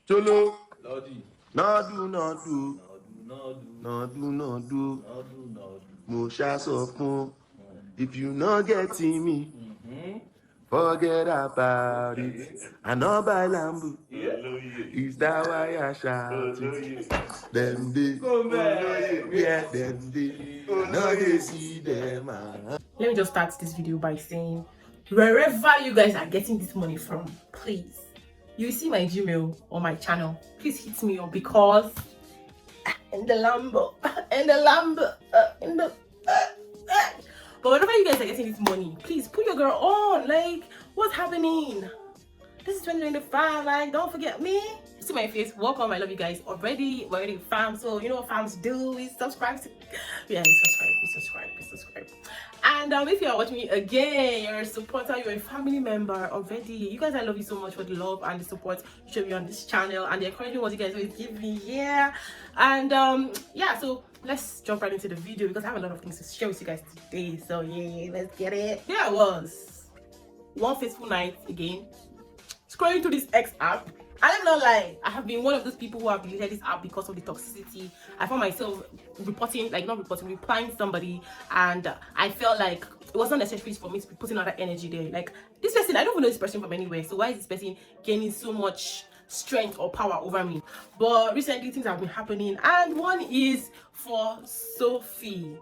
Cholo. Lodi. Nadu. Nadu. Mo sha so fun. If you not getting me, forget about it. I know by Lambo. Is that why I shout it? Them day. Yeah, them day. Now they see them. Let me just start this video by saying, wherever you guys are getting this money from, please, you see my Gmail on my channel, please hit me up, because in the Lambo, but whenever you guys are getting this money, please put your girl on. Like, what's happening? This is 2025. Like, don't forget me. See my face. Welcome. I love you guys already. We're already fam. So you know what fams do? We subscribe to, yeah, we subscribe. And if you are watching me again, you're a supporter, you're a family member already. You guys, I love you so much for the love and the support you show me on this channel and the encouragement what you guys always give me. Yeah. And yeah, so let's jump right into the video because I have a lot of things to share with you guys today. So yeah, let's get it. There I was, one fateful night again, scrolling through this X app. I'm not lying, I have been one of those people who have deleted this app because of the toxicity. I found myself replying somebody, and I felt like it wasn't necessary for me to be putting all that energy there. Like, this person, I don't even know this person from anywhere, so why is this person gaining so much strength or power over me? But recently things have been happening, and one is for Sophie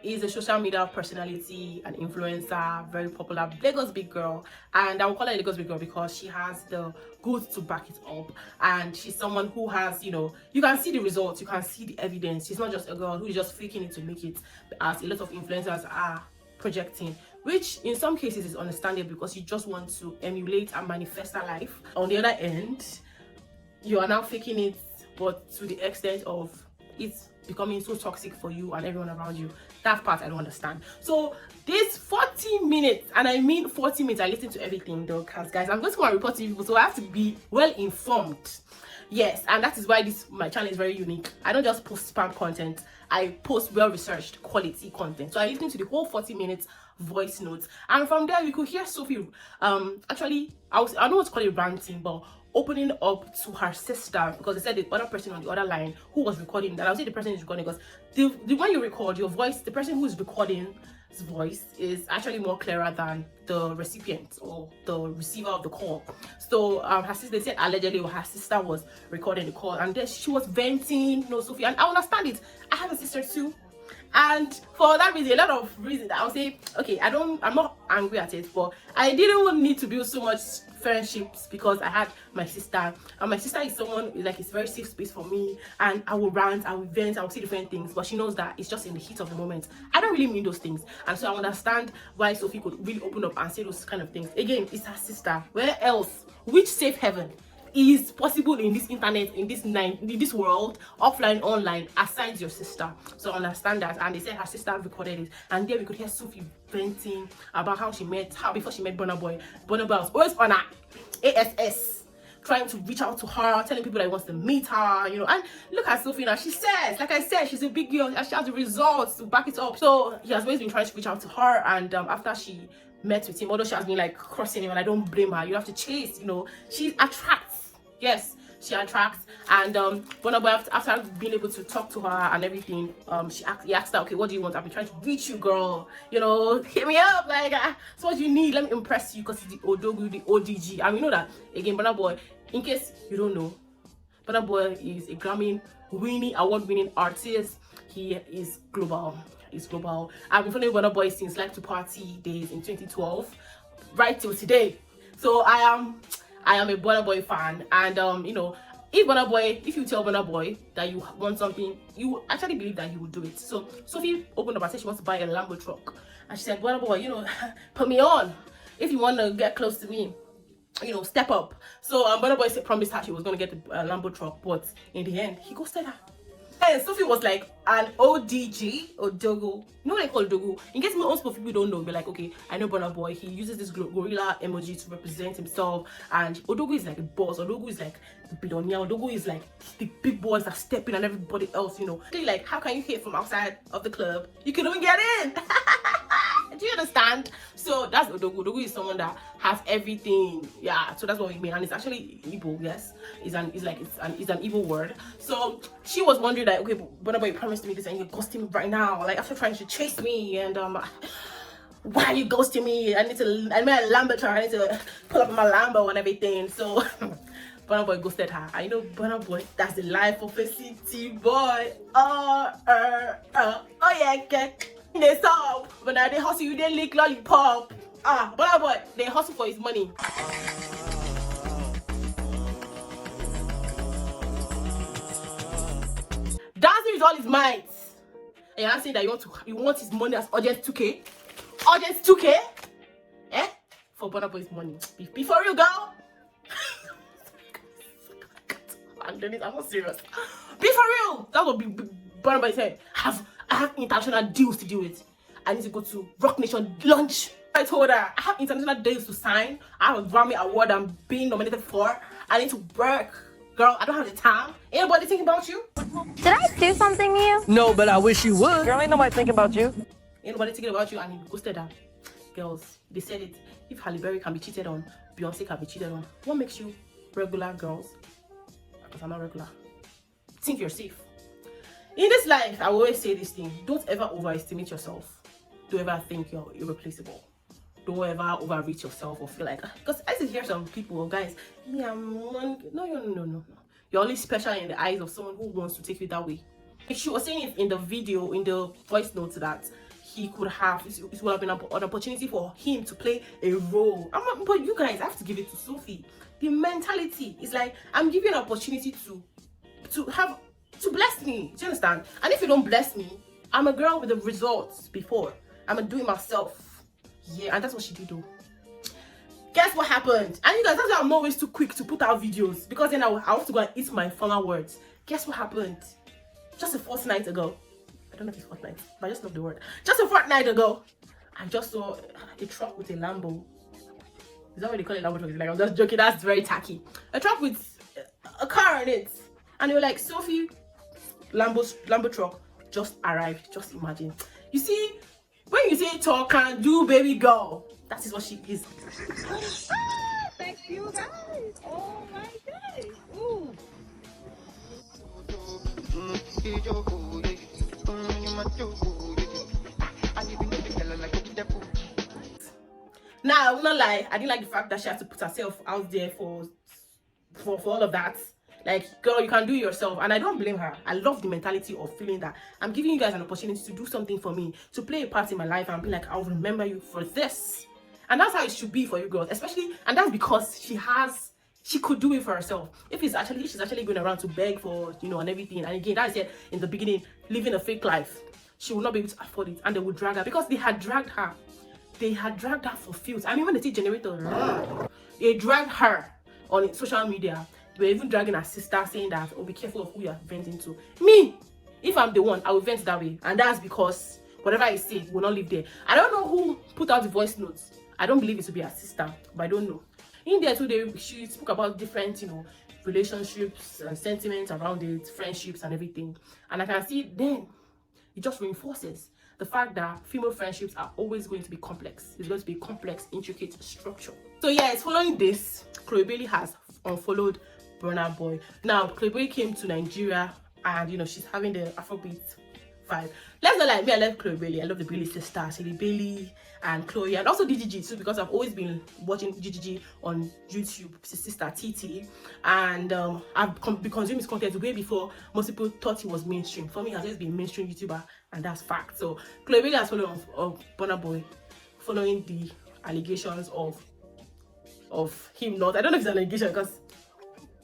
is a social media personality, an influencer, very popular Lagos big girl, and I will call her Lagos big girl because she has the goods to back it up, and she's someone who has, you know, you can see the results, you can see the evidence. She's not just a girl who is just faking it to make it, as a lot of influencers are projecting, which in some cases is understandable because you just want to emulate and manifest her life. On the other end, you are now faking it, but to the extent of it's becoming so toxic for you and everyone around you. That part I don't understand. So this 40 minutes, and I mean 40 minutes, I listen to everything though, because guys, I'm going to go and report to people, so I have to be well informed. Yes, and that is why my channel is very unique. I don't just post spam content, I post well-researched quality content. So I listened to the whole 40 minutes voice notes, and from there we could hear Sophie actually, I don't want to call it ranting, but opening up to her sister, because they said the other person on the other line who was recording, that I would say the person is recording, because the when you record your voice, the person who is recording his voice is actually more clearer than the recipient or the receiver of the call. So her sister, they said allegedly her sister was recording the call, and then she was venting, you know, Sophie, and I understand it. I have a sister too, and for that reason, a lot of reasons, I'll say, okay, I'm not angry at it, but I didn't need to build so much friendships because I had my sister, and my sister is someone like, it's very safe space for me, and I will rant, I will vent, I will see different things, but she knows that it's just in the heat of the moment. I don't really mean those things, and so I understand why Sophie could really open up and say those kind of things. Again, it's her sister. Where else, which safe heaven is possible in this internet, in this world, offline, online, aside your sister? So I understand that. And they said her sister recorded it, and there we could hear Sophie venting about how before she met Burna Boy was always on her ASS, trying to reach out to her, telling people that he wants to meet her, you know. And look at Sophie now, she says, like I said, she's a big girl, she has the results to back it up. So he has always been trying to reach out to her, and after she met with him, although she has been like crossing him, and I don't blame her, you have to chase, you know, she attracts. Yes, she attracts. And Burna Boy, after being able to talk to her and everything, he asked her, okay, what do you want? I've been trying to reach you, girl, you know, hit me up, like, so what do you need? Let me impress you, because it's the Odogu, the ODG. And we know that, again, Burna Boy, in case you don't know, Burna Boy is a award-winning artist. He is global. He's global. I've been following Burna Boy since Life to Party days in 2012, right till today. So I am a Burna Boy fan, and you know, if you tell Burna Boy that you want something, you actually believe that he will do it. So Sophie opened up and said she wants to buy a Lambo truck, and she said, Burna Boy, you know, put me on. If you want to get close to me, you know, step up. So Burna Boy promised her she was going to get the Lambo truck, but in the end, he ghosted her. And Sophie was like an ODG, Odogu. You know what I call Odogu? In case most people don't know, be like, okay, I know Burna Boy. He uses this gorilla emoji to represent himself, and Odogu is like a boss. Odogu is like the billionaire. Odogu is like the big boys that step in and everybody else, you know. Like, how can you hit from outside of the club? You can even get in. Do you understand? So that's Odogu. Odogu is someone that has everything. Yeah, so that's what we mean. And it's actually Igbo, yes. It's an Igbo word. So she was wondering that, okay, Burna Boy promised me this and you're ghosting me right now. Like after trying to chase me and why are you ghosting me? I need a Lambo truck. I need to pull up my Lambo and everything. So Burna Boy ghosted her. I know Burna Boy, that's the life of a city boy. Oh yeah, okay. They saw, but now they hustle you, they lick lollipop. Burna Boy, they hustle for his money. Dancing with all his might. And you're saying that you want his money as urgent 2K? Urgent 2K? Eh? For Burna Boy's money. Be for real, girl. I'm doing it, I'm not serious. Be for real. That would be Burna Boy said. I have international deals to deal with. I need to go to Rock Nation lunch. I told her I have international deals to sign. I have a Grammy award I'm being nominated for. I need to work. Girl, I don't have the time. Anybody thinking about you? Did I do something to you? No, but I wish you would. Girl, ain't nobody thinking about you. Anybody thinking about you? And he ghosted her. Girls, they said it. If Halle Berry can be cheated on, Beyonce can be cheated on. What makes you regular, girls? Because I'm not regular. Think you're safe. In this life, I always say this thing. Don't ever overestimate yourself. Don't ever think you're irreplaceable. Don't ever overrate yourself or feel like, because I used to hear some people, guys, yeah, no. You're only special in the eyes of someone who wants to take you that way. And she was saying in the video, in the voice notes, that he could have, it would have been an opportunity for him to play a role. But you guys have to give it to Sophie. The mentality is like, I'm giving you an opportunity to bless me. Do you understand? And if you don't bless me, I'm a girl with the results before. I'm gonna do it myself. Yeah, and that's what she did though. Guess what happened? And you guys, that's why I'm always too quick to put out videos, because then I want to go and eat my former words. Guess what happened? Just a fortnight ago. I don't know if it's fortnight, but I just love the word. Just a fortnight ago, I just saw a truck with a Lambo. Is that what they call it? Lambo truck? Like, I'm just joking. That's very tacky. A truck with a car in it, and they were like, Sophie Lambo truck just arrived. Just imagine. You see, when you say talk and do, baby girl, that is what she is. Thank you guys. Oh my god. Ooh. Now, I will not lie, I didn't like the fact that she had to put herself out there for all of that. Like, girl, you can do it yourself. And I don't blame her. I love the mentality of feeling that I'm giving you guys an opportunity to do something for me, to play a part in my life and be like, I'll remember you for this. And that's how it should be for you girls, especially. And that's because she could do it for herself. If she's actually going around to beg for, and everything. And again, that I said in the beginning, living a fake life, she will not be able to afford it. And they would drag her, because they had dragged her. They had dragged her for fields. I mean, when they see generator, they dragged her on social media. They were even dragging her sister, saying that, oh, be careful of who you're venting to. Me, if I'm the one, I will vent that way. And that's because whatever I say will not live there. I don't know who put out the voice notes. I don't believe it to be her sister, but I don't know. In there too, she spoke about different, relationships and sentiments around it, friendships and everything. And I can see then it just reinforces the fact that female friendships are always going to be complex. It's going to be a complex, intricate structure. So yeah, it's following this, Chloe Bailey has unfollowed Burna Boy. Now, Chloe Bailey came to Nigeria and, she's having the Afrobeat vibe. Let's not lie, me, I love Chloe Bailey. I love the Bailey sisters, Haley Bailey and Chloe, and also DGG too, because I've always been watching DGG on YouTube, sister TT, and I've been consuming his content way before most people thought he was mainstream. For me, he has always been a mainstream YouTuber, and that's fact. So Chloe Bailey has followed Burna Boy, following the allegations of him not. I don't know if it's an allegation, because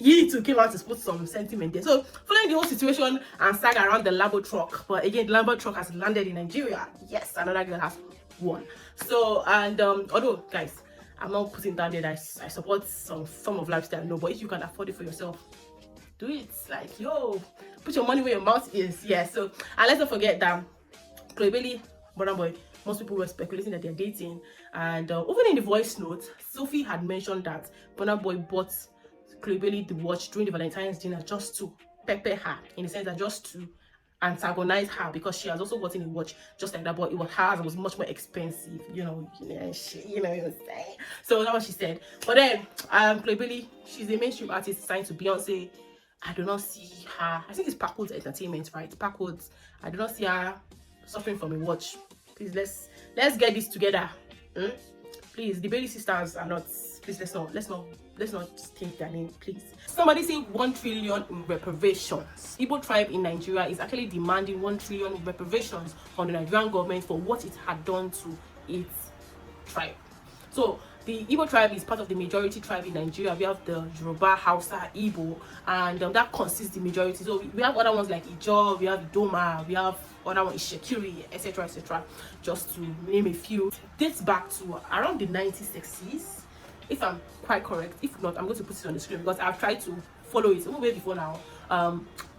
he too came out to put some sentiment there. So following the whole situation and saga around the Lambo truck, but again, the Lambo truck has landed in Nigeria. Yes, another girl has won. So, and although guys, I'm not putting down there that I support some form of lifestyle, no, but if you can afford it for yourself, do it. Like, yo, put your money where your mouth is. Yeah. So, and let's not forget that Chloe Bailey, Burna Boy, most people were speculating that they're dating, and even in the voice note, Sophie had mentioned that Burna Boy bought Chloe Bailey the watch during the Valentine's dinner just to pepper her, in the sense that just to antagonize her because she has also gotten a watch just like that, but it was hers, it was much more expensive, you know what I'm saying. So that's what she said. But then Chloe Bailey, she's a mainstream artist signed to Beyonce. I do not see her, I think it's Packwood's Entertainment, right? Packwood's. I do not see her suffering from a watch. Please, let's get this together. Please, the Bailey sisters are not, please, let's not think their name, please. Somebody say 1 trillion in reparations. Igbo tribe in Nigeria is actually demanding 1 trillion in reparations from the Nigerian government for what it had done to its tribe. So the Igbo tribe is part of the majority tribe in Nigeria. We have the Yoruba, Hausa, Igbo, and that consists the majority. So we have other ones like Ijo, we have Doma, we have other one is Shekiri, etc., etc. Just to name a few. It dates back to around the 1960s, if I'm quite correct. If not, I'm going to put it on the screen because I've tried to follow it way before now.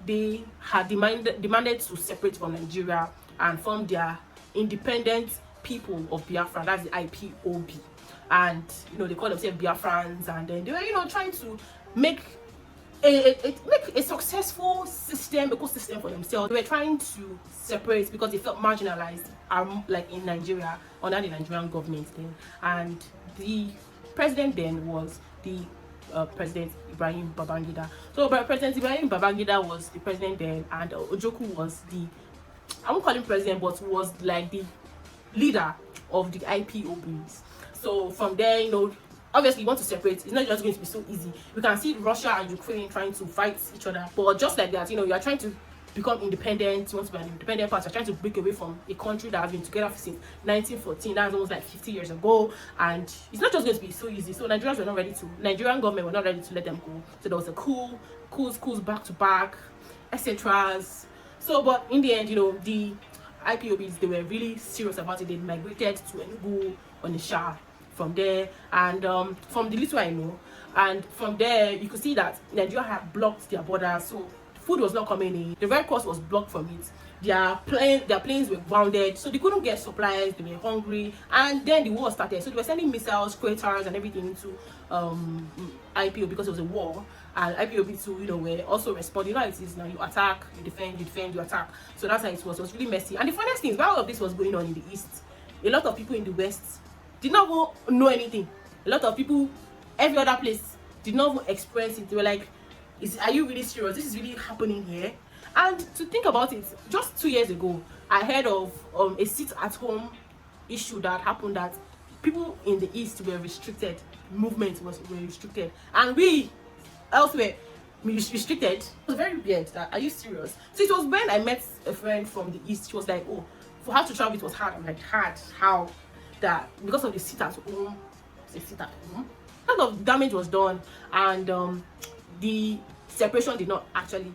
They had demanded to separate from Nigeria and form their independent people of Biafra. That's the IPOB. And they call themselves Biafrans, and then they were trying to make a successful ecosystem for themselves. They were trying to separate because they felt marginalized, like in Nigeria, under the Nigerian government then. And the president then was the President Ibrahim Babangida. So President Ibrahim Babangida was the president then, and Ojoku was I won't call him president, but was like the leader of the IPOBs. So from there, obviously you want to separate. It's not just going to be so easy. We can see Russia and Ukraine trying to fight each other, but just like that, you are trying to become independent. You want to be an independent party. You're trying to break away from a country that has been together since 1914. That's almost like 50 years ago, and it's not just going to be so easy. So Nigerian government were not ready to let them go. So there was a coups back to back, etc. So, but in the end, the IPOBs, they were really serious about it. They migrated to Enugu, Onitsha from there, and from the little I know, and from there you could see that Nigeria had blocked their borders, so food was not coming in. The Red Cross was blocked from it. Their planes were grounded, so they couldn't get supplies. They were hungry, and then the war started. So they were sending missiles, craters, and everything into IPOB because it was a war. And IPOB too, were also responding. It is now: you attack, you defend, you attack. So that's how it was. It was really messy. And the funniest thing is, while all of this was going on in the East, a lot of people in the West did not know anything. A lot of people, every other place, did not experience it. They were like, are you really serious? This is really happening here? And to think about it, just 2 years ago, I heard of a sit-at-home issue that happened, that people in the East were restricted, movement were restricted, and we elsewhere restricted. It was very weird. Are you serious? So it was when I met a friend from the East. She was like, oh, for her to travel it was hard. I'm like, hard? How? That because of the sit-at-home, a lot of damage was done, and the separation did not actually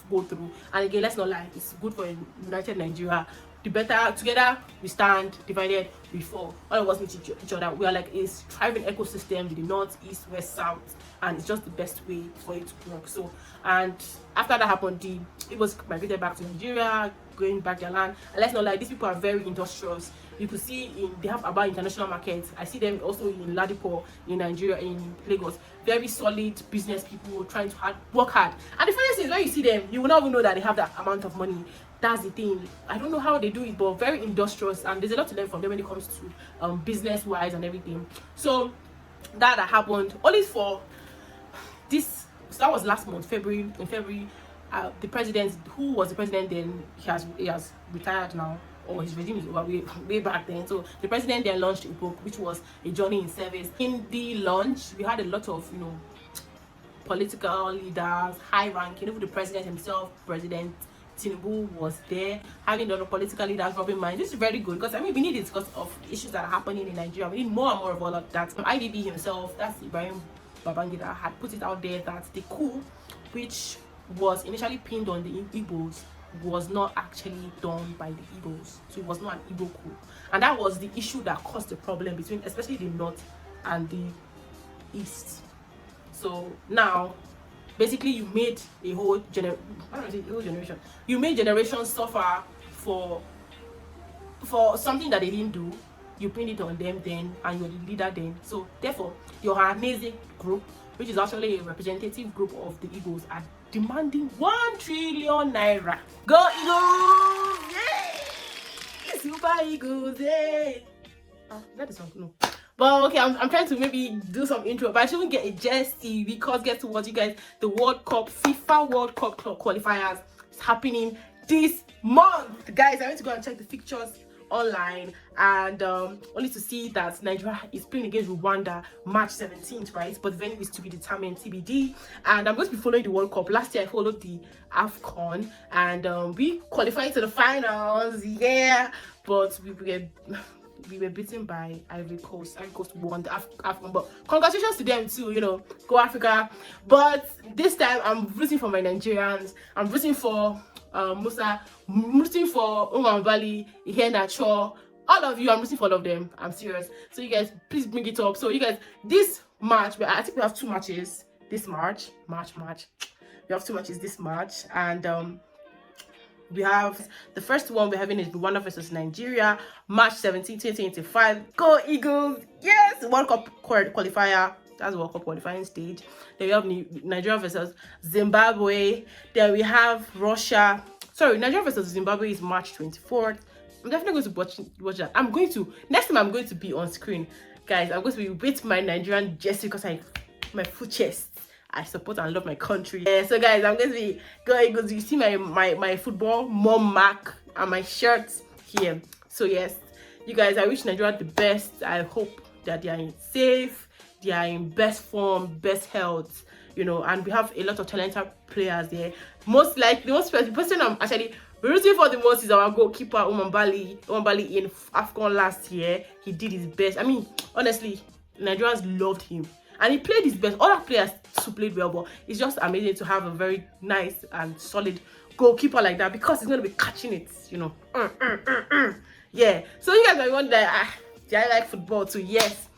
go through. And again, let's not lie, it's good for united Nigeria. The better together we stand, divided we fall. All of us meet each other. We are like a thriving ecosystem with the north, east, west, south, and it's just the best way for it to work. So, and after that happened, it was migrated back to Nigeria, going back their land. And let's not lie, these people are very industrious. You could see they have about international markets. I see them also in Ladipo, in Nigeria, in Lagos. Very solid business people trying to work hard. And the funniest thing is, when you see them, you will not even know that they have that amount of money. That's the thing. I don't know how they do it, but very industrious, and there's a lot to learn from them when it comes to business wise and everything. So that happened only for this. So that was last month, February. In February, the president, who was the president then, he has retired now, or his regime is over way back then. So the president then launched a book, which was A Journey in Service. In the launch, we had a lot of political leaders, high ranking, even the president himself, President Tinubu was there, having a lot of political leaders rubbing minds. This is very good because we need it because of issues that are happening in Nigeria. We need more and more of all of that. IDB himself, that's Ibrahim Babangida, had put it out there that the coup, which was initially pinned on the Igbos, was not actually done by the Igbos. So it was not an Igbo coup, and that was the issue that caused the problem between especially the north and the east. So now, basically, you made a whole generation. You made generations suffer for something that they didn't do. You pinned it on them then, and you're the leader then. So therefore, your Ohaneze group, which is actually a representative group of the Eagles, are demanding 1 trillion naira. Go Eagles! Yay! Super Eagles! Yay! That is not no. But okay, I'm trying to maybe do some intro, but I shouldn't get a jersey because guess what, you guys? The World Cup, FIFA World Cup qualifiers is happening this month. Guys, I went to go and check the fixtures online, and only to see that Nigeria is playing against Rwanda March 17th, right? But the venue is to be determined, TBD. And I'm going to be following the World Cup. Last year I followed the AFCON, and we qualified to the finals, yeah, but we were beaten by Ivory Coast. Ivory Coast won the AFCON, but congratulations to them too, you know, go Africa. But this time I'm rooting for my Nigerians. I'm rooting for Musa, I'm rooting for Umambali, Iheanacho, all of you. I'm rooting for all of them. I'm serious. So you guys, please bring it up. So you guys, this March, I think we have 2 matches this March. We have 2 matches this March, and we have the first one we're having is Rwanda versus Nigeria, March 17, 2025. Go Eagles! Yes! World Cup qualifier. That's the World Cup qualifying stage. Then we have Nigeria versus Zimbabwe. Then we have Russia. Sorry, Nigeria versus Zimbabwe is March 24th. I'm definitely going to watch that. Next time I'm going to be on screen. Guys, I'm going to be with my Nigerian jersey because my full chest. I support and love my country. Yeah, so guys, I'm going to be going. You see my football mom mark and my shirt here. So yes, you guys, I wish Nigeria the best. I hope that they are safe, they are in best form, best health, you know, and we have a lot of talented players there. Most likely, the person I'm actually rooting for the most is our goalkeeper Umambali in AFCON last year. He did his best. I mean, honestly, Nigerians loved him. And he played his best. Other players too played well, but it's just amazing to have a very nice and solid goalkeeper like that, because he's going to be catching it, you know. Yeah. So you guys are wondering, do I like football too? Yes.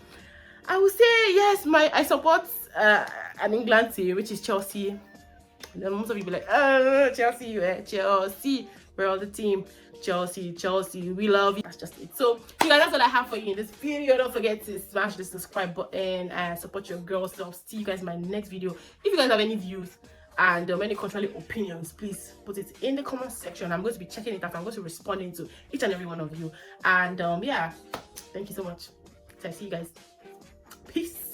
I would say yes. I support an England team, which is Chelsea. And then most of you be like, Chelsea. We're all the team. Chelsea, we love you. That's just it. So you guys, that's all I have for you in this video. Don't forget to smash the subscribe button and support your girls. So I'll see you guys in my next video. If you guys have any views and any contrary opinions, please put it in the comment section. I'm going to be checking it out. I'm going to be responding to each and every one of you. And yeah, thank you so much. So I see you guys. Peace.